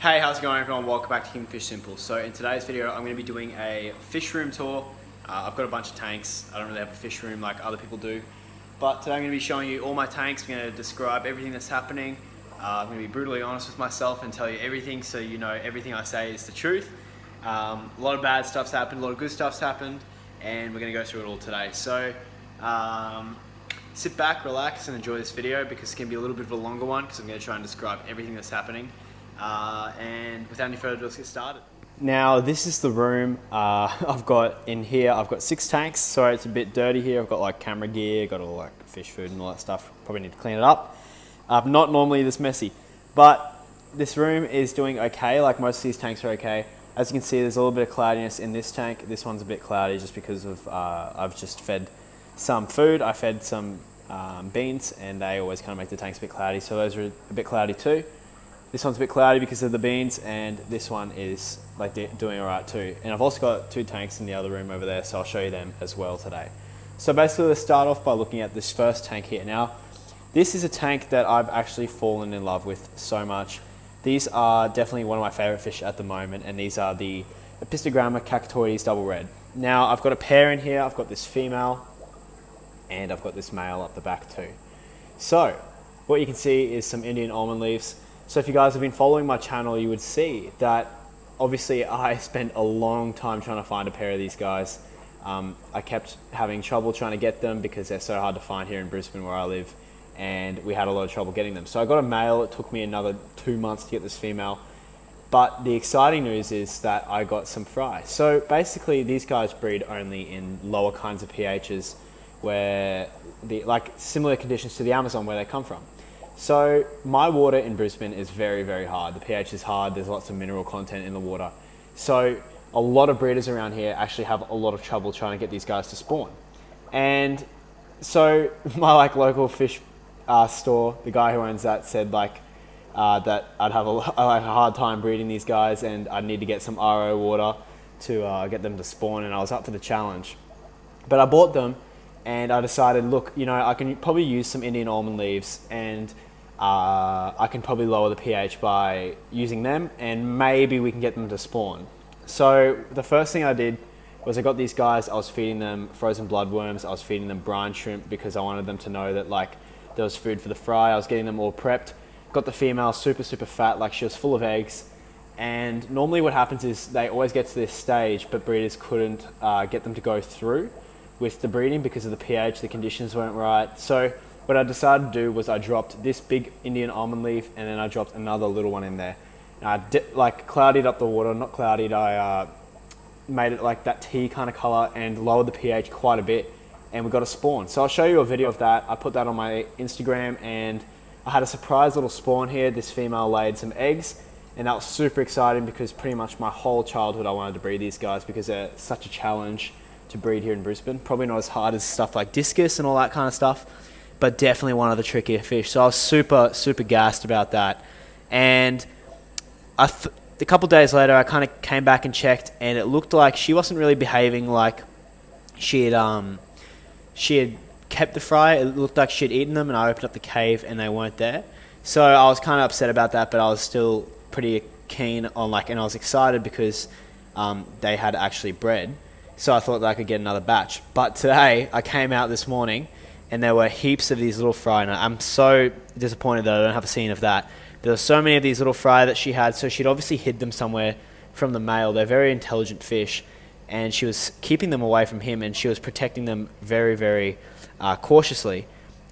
Hey, how's it going everyone? Welcome back to Fish Simple. So in today's video, I'm going to be doing a fish room tour. I've got a bunch of tanks. I don't really have a fish room like other people do. But today I'm going to be showing you all my tanks. I'm going to describe everything that's happening. I'm going to be brutally honest with myself and tell you everything so you know everything I say is the truth. A lot of bad stuff's happened, a lot of good stuff's happened, and we're going to go through it all today. So sit back, relax, and enjoy this video because it's going to be a little bit of a longer one because I'm going to try and describe everything that's happening. And without any further ado, let's get started. Now this is the room. I've got in here, I've got 6 tanks. Sorry, it's a bit dirty here. I've got like camera gear, got all like fish food and all that stuff. Probably need to clean it up. Not normally this messy, but this room is doing okay. Like most of these tanks are okay. As you can see, there's a little bit of cloudiness in this tank. This one's a bit cloudy just because of I've just fed some food. I fed some beans, and they always kind of make the tanks a bit cloudy. So those are a bit cloudy too. This one's a bit cloudy because of the beans, and this one is like doing all right too. And I've also got 2 tanks in the other room over there, so I'll show you them as well today. So basically, let's start off by looking at this first tank here. Now, this is a tank that I've actually fallen in love with so much. These are definitely one of my favorite fish at the moment, and these are the Apistogramma Cacti double red. Now, I've got a pair in here. I've got this female, and I've got this male up the back too. So, what you can see is some Indian almond leaves. So if you guys have been following my channel, you would see that obviously I spent a long time trying to find a pair of these guys. I kept having trouble trying to get them because they're so hard to find here in Brisbane where I live, and we had a lot of trouble getting them. So I got a male. It took me another 2 months to get this female. But the exciting news is that I got some fry. So basically these guys breed only in lower kinds of pHs where like similar conditions to the Amazon where they come from. So my water in Brisbane is very, very hard. The pH is hard. There's lots of mineral content in the water. So a lot of breeders around here actually have a lot of trouble trying to get these guys to spawn. And so my local fish store, the guy who owns that said that I'd have a hard time breeding these guys, and I'd need to get some RO water to get them to spawn, and I was up for the challenge. But I bought them, and I decided, look, you know, I can probably use some Indian almond leaves, and I can probably lower the pH by using them, and maybe we can get them to spawn. So the first thing I did was I got these guys. I was feeding them frozen bloodworms. I was feeding them brine shrimp because I wanted them to know that like there was food for the fry. I was getting them all prepped. Got the female super fat, like she was full of eggs. And normally what happens is they always get to this stage, but breeders couldn't get them to go through with the breeding because of the pH. The conditions weren't right. So what I decided to do was I dropped this big Indian almond leaf, and then I dropped another little one in there. And I clouded up the water, not clouded, I made it like that tea kind of color and lowered the pH quite a bit, and we got a spawn. So I'll show you a video of that. I put that on my Instagram, and I had a surprise little spawn here. This female laid some eggs, and that was super exciting because pretty much my whole childhood I wanted to breed these guys because they're such a challenge to breed here in Brisbane. Probably not as hard as stuff like discus and all that kind of stuff, but definitely one of the trickier fish. So I was super gassed about that. And a couple days later, I kind of came back and checked, and it looked like she wasn't really behaving like she had kept the fry. It looked like she had eaten them, and I opened up the cave and they weren't there. So I was kind of upset about that, but I was still pretty keen on and I was excited because they had actually bred. So I thought that I could get another batch. But today, I came out this morning, and there were heaps of these little fry, and I'm so disappointed that I don't have a scene of that. There were so many of these little fry that she had, so she'd obviously hid them somewhere from the male. They're very intelligent fish, and she was keeping them away from him, and she was protecting them very cautiously.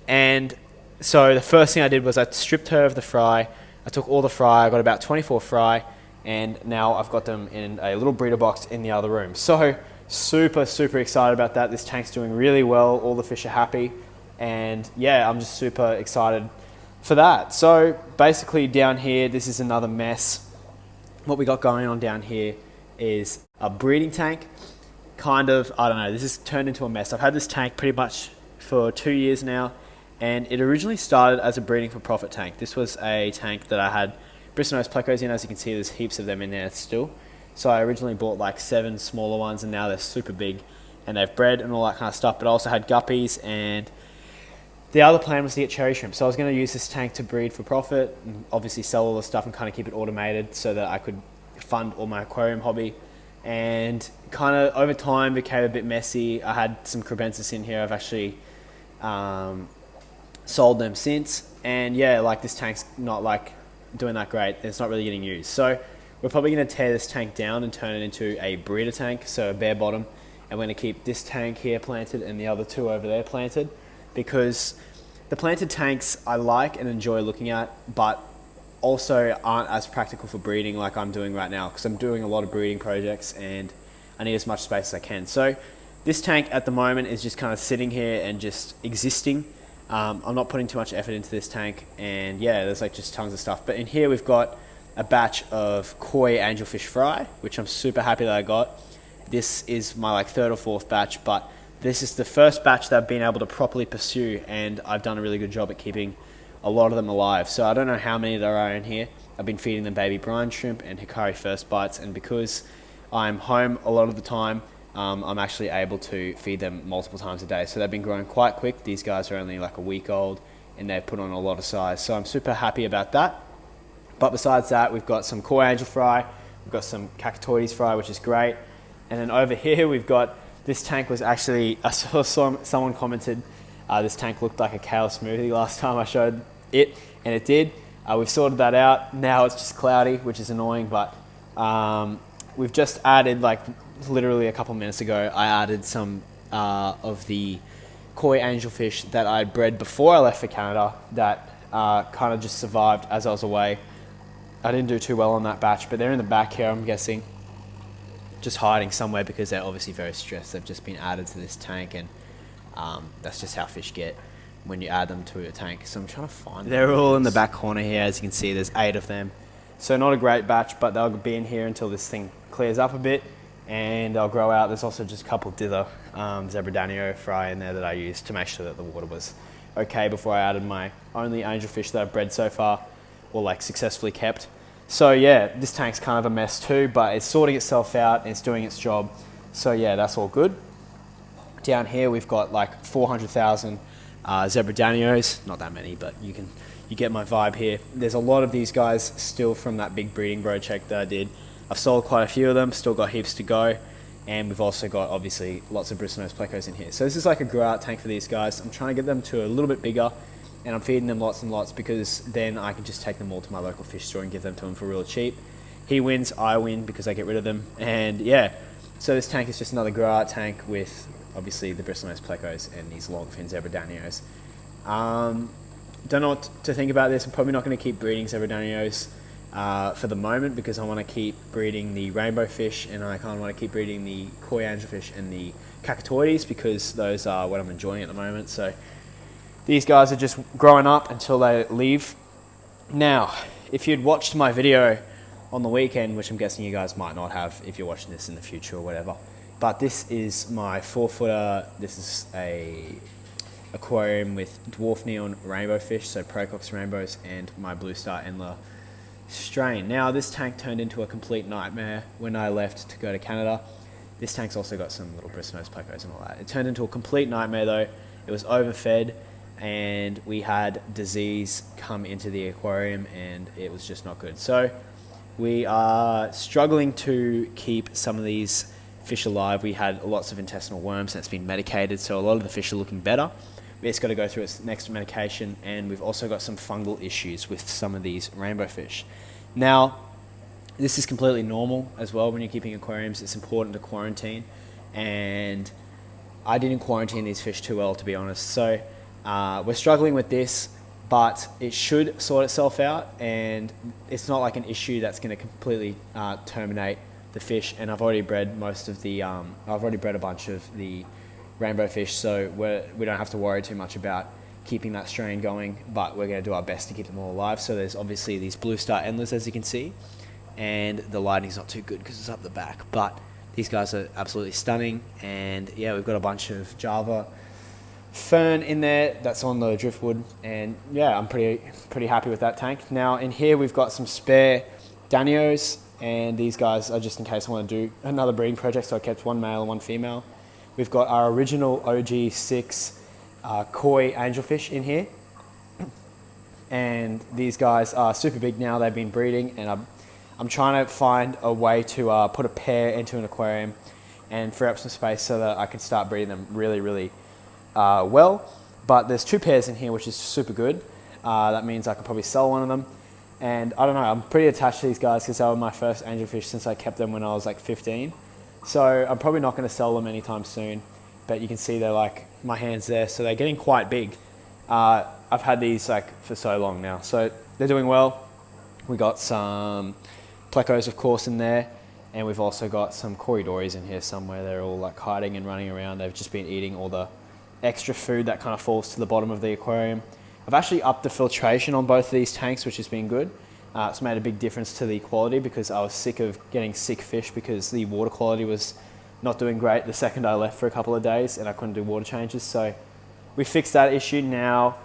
And so the first thing I did was I stripped her of the fry. I took all the fry. I got about 24 fry, and now I've got them in a little breeder box in the other room. So super excited about that. This tank's doing really well. All the fish are happy, and yeah, I'm just super excited for that. So basically down here, this is another mess. What we got going on down here is a breeding tank. Kind of, I don't know, this has turned into a mess. I've had this tank pretty much for 2 years now, and it originally started as a breeding for profit tank. This was a tank that I had Bristlenose Plecos in. As you can see, there's heaps of them in there still. So I originally bought like 7 smaller ones, and now they're super big, and they've bred and all that kind of stuff. But I also had guppies, and the other plan was to get cherry shrimp. So I was going to use this tank to breed for profit and obviously sell all the stuff and kind of keep it automated so that I could fund all my aquarium hobby. And kind of over time became a bit messy. I had some crebensis in here. I've actually sold them since. And yeah, like this tank's not like doing that great. It's not really getting used. So we're probably going to tear this tank down and turn it into a breeder tank, so a bare bottom. And we're going to keep this tank here planted and the other two over there planted, because the planted tanks I like and enjoy looking at, but also aren't as practical for breeding like I'm doing right now, because I'm doing a lot of breeding projects and I need as much space as I can. So this tank at the moment is just kind of sitting here and just existing. I'm not putting too much effort into this tank, and yeah, there's like just tons of stuff. But in here we've got a batch of koi Angelfish Fry, which I'm super happy that I got. This is my like third or fourth batch, but this is the first batch that I've been able to properly pursue, and I've done a really good job at keeping a lot of them alive. So I don't know how many there are in here. I've been feeding them baby brine shrimp and hikari first bites, and because I'm home a lot of the time, I'm actually able to feed them multiple times a day. So they've been growing quite quick. These guys are only like a week old and they've put on a lot of size. So I'm super happy about that. But besides that, we've got some koi angel fry, we've got some cactoides fry, which is great. And then over here, we've got, this tank was actually, I saw someone commented, this tank looked like a kale smoothie last time I showed it, and it did. We've sorted that out. Now it's just cloudy, which is annoying, but we've just added, like literally a couple minutes ago, I added some of the koi angelfish that I bred before I left for Canada that kind of just survived as I was away. I didn't do too well on that batch, but they're in the back here, I'm guessing, just hiding somewhere because they're obviously very stressed. They've just been added to this tank, and that's just how fish get when you add them to a tank. So I'm trying to find them. They're all in the back corner here, as you can see. There's 8 of them. So not a great batch, but they'll be in here until this thing clears up a bit, and they'll grow out. There's also just a couple dither Zebra fry in there that I used to make sure that the water was okay before I added my only angelfish that I've bred so far, or like successfully kept. So yeah, this tank's kind of a mess too, but it's sorting itself out and it's doing its job. So yeah, that's all good. Down here we've got like 400,000 Zebra Danios, not that many, but you get my vibe here. There's a lot of these guys still from that big breeding project that I did. I've sold quite a few of them, still got heaps to go, and we've also got obviously lots of Bristlenose Plecos in here. So this is like a grow out tank for these guys. I'm trying to get them to a little bit bigger, and I'm feeding them lots and lots because then I can just take them all to my local fish store and give them to him for real cheap. He wins, I win because I get rid of them, and yeah. So this tank is just another grow out tank with obviously the Bristlenose Plecos and these longfin Zebra Danios. Don't know what to think about this. I'm probably not going to keep breeding Zebra Danios for the moment because I want to keep breeding the Rainbowfish, and I kind of want to keep breeding the koi angelfish and the cactoides because those are what I'm enjoying at the moment. So these guys are just growing up until they leave. Now, if you'd watched my video on the weekend, which I'm guessing you guys might not have if you're watching this in the future or whatever, but this is my 4-footer. This is a aquarium with dwarf neon rainbow fish, so Pocock's rainbows, and my blue star endler strain. Now, this tank turned into a complete nightmare when I left to go to Canada. This tank's also got some little Bristlenose Plecos and all that. It turned into a complete nightmare though. It was overfed, and we had disease come into the aquarium, and it was just not good. So we are struggling to keep some of these fish alive. We had lots of intestinal worms that's been medicated, so a lot of the fish are looking better. It's got to go through its next medication, and we've also got some fungal issues with some of these rainbow fish. Now, this is completely normal as well when you're keeping aquariums. It's important to quarantine, and I didn't quarantine these fish too well, to be honest. So we're struggling with this, but it should sort itself out, and it's not like an issue that's going to completely terminate the fish. And I've already bred most of the, I've already bred a bunch of the rainbow fish, so we don't have to worry too much about keeping that strain going, but we're going to do our best to keep them all alive. So there's obviously these blue star endlers, as you can see, and the lighting's not too good because it's up the back, but these guys are absolutely stunning. And yeah, we've got a bunch of Java fern in there that's on the driftwood, and yeah, I'm pretty happy with that tank. Now in here we've got some spare Danios, and these guys are just in case I want to do another breeding project, so I kept one male and one female. We've got our original OG 6 koi angelfish in here. And these guys are super big now. They've been breeding, and I'm trying to find a way to put a pair into an aquarium and free up some space so that I can start breeding them really well. But there's 2 pairs in here, which is super good. That means I could probably sell one of them. And I don't know, I'm pretty attached to these guys because they were my first angelfish since I kept them when I was like 15. So I'm probably not going to sell them anytime soon. But you can see they're like, my hand's there, so they're getting quite big. I've had these like for so long now, so they're doing well. We got some plecos, of course, in there, and we've also got some corridoris in here somewhere. They're all like hiding and running around. They've just been eating all the extra food that kind of falls to the bottom of the aquarium. I've actually upped the filtration on both of these tanks, which has been good. It's made a big difference to the quality because I was sick of getting sick fish because the water quality was not doing great the second I left for a couple of days and I couldn't do water changes. So we fixed that issue now.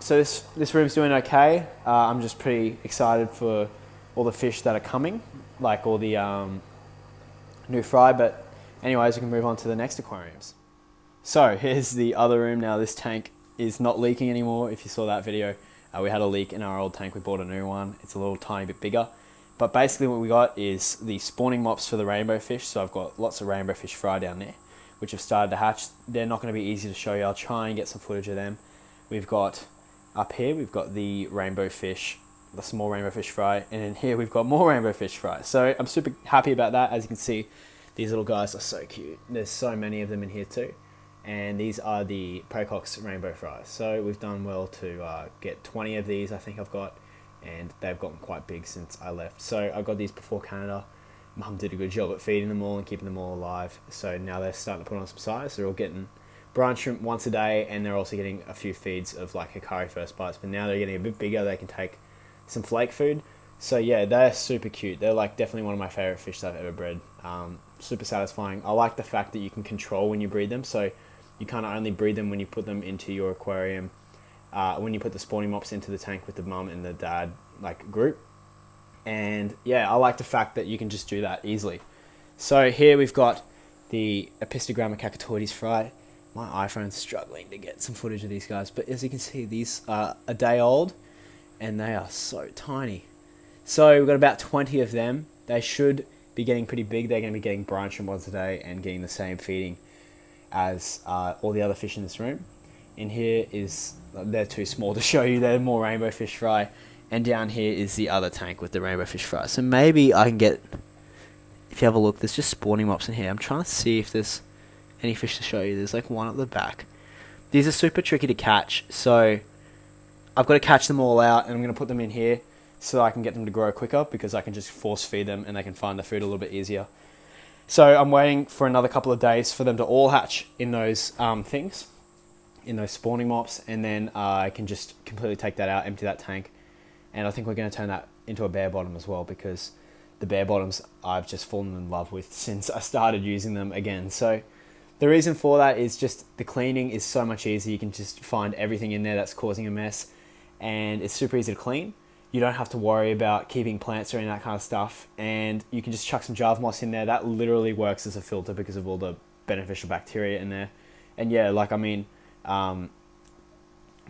So this room's doing okay. I'm just pretty excited for all the fish that are coming, like all the new fry. But anyways, we can move on to the next aquariums. So here's the other room now. This tank is not leaking anymore. If you saw that video, we had a leak in our old tank. We bought a new one. It's a little tiny bit bigger. But basically what we got is the spawning mops for the rainbowfish. So I've got lots of Rainbowfish Fry down there, which have started to hatch. They're not going to be easy to show you. I'll try and get some footage of them. We've got up here, we've got the rainbowfish, the small Rainbowfish Fry, and in here we've got more Rainbowfish Fry. So I'm super happy about that. As you can see, these little guys are so cute. There's so many of them in here too. And these are the Pocock's rainbow fries. So we've done well to get 20 of these, I think I've got, and they've gotten quite big since I left. So I got these before Canada. Mum did a good job at feeding them all and keeping them all alive. So now they're starting to put on some size. They're all getting brine shrimp once a day, and they're also getting a few feeds of like Hikari first bites. But now they're getting a bit bigger. They can take some flake food. So yeah, they're super cute. They're like definitely one of my favorite fish that I've ever bred. Super satisfying. I like the fact that you can control when you breed them. So you kind of only breed them when you put them into your aquarium, when you put the spawning mops into the tank with the mum and the dad like group. And yeah, I like the fact that you can just do that easily. So here we've got the Apistogramma Cacti fry. My iPhone's struggling to get some footage of these guys, but as you can see, these are a day old and they are so tiny. So we've got about 20 of them. They should be getting pretty big. They're going to be getting brine shrimp once a day and getting the same feeding as all the other fish in this room. In here is, they're too small to show you, they're more Rainbowfish Fry, and down here is the other tank with the Rainbowfish Fry. So maybe I can get, if you have a look, there's just spawning mops in here. I'm trying to see if there's any fish to show you. There's like one at the back. These are super tricky to catch, so I've got to catch them all out, and I'm going to put them in here so I can get them to grow quicker, because I can just force feed them and they can find the food a little bit easier. So I'm waiting for another couple of days for them to all hatch in those things, in those spawning mops, and then I can just completely take that out, empty that tank, and I think we're going to turn that into a bare bottom as well, because the bare bottoms I've just fallen in love with since I started using them again. So the reason for that is just the cleaning is so much easier. You can just find everything in there that's causing a mess, and it's super easy to clean. You don't have to worry about keeping plants or any of that kind of stuff, and you can just chuck some Java moss in there. That literally works as a filter because of all the beneficial bacteria in there. And yeah, like, I mean,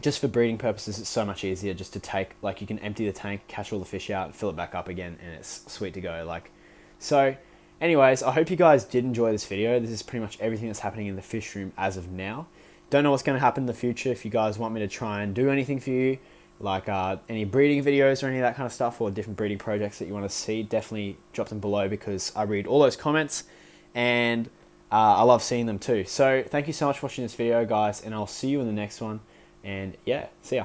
just for breeding purposes, it's so much easier just to take, like, you can empty the tank, catch all the fish out, fill it back up again, and it's sweet to go. Like, so anyways, I hope you guys did enjoy this video. This is pretty much everything that's happening in the fish room as of now. Don't know what's going to happen in the future. If you guys want me to try and do anything for you, like any breeding videos or any of that kind of stuff, or different breeding projects that you want to see, definitely drop them below, because I read all those comments and I love seeing them too. So thank you so much for watching this video, guys, and I'll see you in the next one. And yeah, see ya.